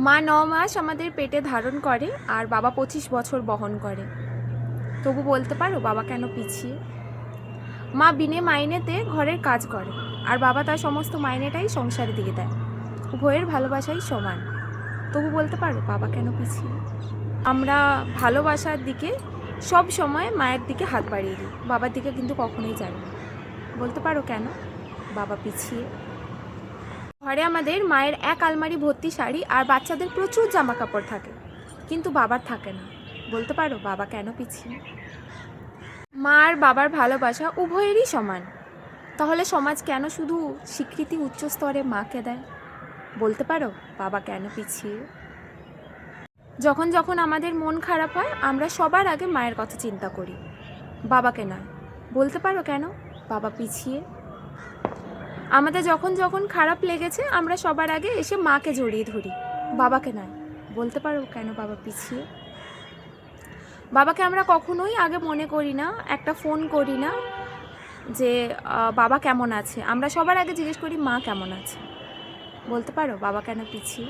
মা ৯ মাস আমাদের পেটে ধারণ করে আর বাবা 25 বছর বহন করে। তবু বলতে পারো বাবা কেন পিছিয়ে? মা বিনে মাইনেতে ঘরের কাজ করে আর বাবা তার সমস্ত মাইনেটাই সংসারে দিয়ে দেয়। উভয়ের ভালোবাসাই সমান। তবু বলতে পারো বাবা কেন পিছিয়ে? আমরা ভালোবাসার দিকে সব সময় মায়ের দিকে হাত বাড়িয়ে দিই, বাবার দিকে কিন্তু কখনোই যাই না। বলতে পারো কেন বাবা পিছিয়ে? ঘরে আমাদের মায়ের এক আলমারি ভর্তি শাড়ি আর বাচ্চাদের প্রচুর জামা কাপড় থাকে, কিন্তু বাবার থাকে না। বলতে পারো বাবা কেন পিছিয়ে? মা আর বাবার ভালোবাসা উভয়েরই সমান। তাহলে সমাজ কেন শুধু স্বীকৃতি উচ্চ স্তরে মাকে দেয়? বলতে পারো বাবা কেন পিছিয়ে? যখন যখন আমাদের মন খারাপ হয় আমরা সবার আগে মায়ের কথা চিন্তা করি, বাবাকে নয়। বলতে পারো কেন বাবা পিছিয়ে? আমাদের যখন যখন খারাপ লেগেছে আমরা সবার আগে এসে মাকে জড়িয়ে ধরি, বাবাকে নয়। বলতে পারো কেন বাবা পিছিয়ে? বাবাকে আমরা কখনোই আগে মনে করি না, একটা ফোন করি না যে বাবা কেমন আছে। আমরা সবার আগে জিজ্ঞেস করি মা কেমন আছে। বলতে পারো বাবা কেন পিছিয়ে?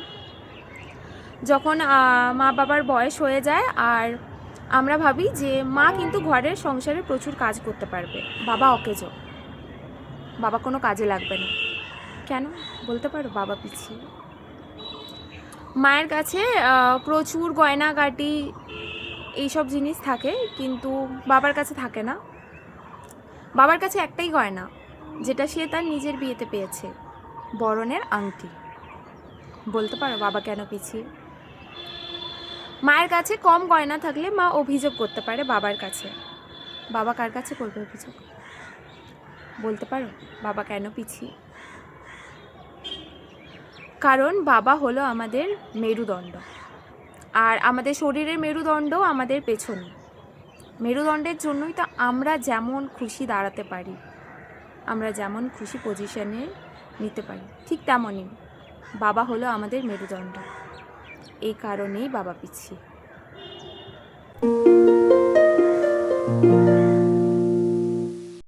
যখন মা বাবার বয়স হয়ে যায় আর আমরা ভাবি যে মা কিন্তু ঘরের সংসারে প্রচুর কাজ করতে পারবে, বাবা অকেজো, বাবা কোনো কাজে লাগবে না। কেন? বলতে পারো বাবা পিছিয়ে? মায়ের কাছে প্রচুর গয়নাগাটি এইসব জিনিস থাকে, কিন্তু বাবার কাছে থাকে না। বাবার কাছে একটাই গয়না, যেটা সে তার নিজের বিয়েতে পেয়েছে, বরণের আংটি। বলতে পারো বাবা কেন পিছিয়ে? মায়ের কাছে কম গয়না থাকলে মা অভিযোগ করতে পারে বাবার কাছে, বাবা কার কাছে করবে অভিযোগ? বলতে পারো বাবা কেন পিছিয়ে? কারণ বাবা হলো আমাদের মেরুদণ্ড, আর আমাদের শরীরের মেরুদণ্ড আমাদের পেছনে। মেরুদণ্ডের জন্যই তো আমরা যেমন খুশি দাঁড়াতে পারি, আমরা যেমন খুশি পজিশনে নিতে পারি, ঠিক তেমনই বাবা হলো আমাদের মেরুদণ্ড। এই কারণেই বাবা পিছিয়ে।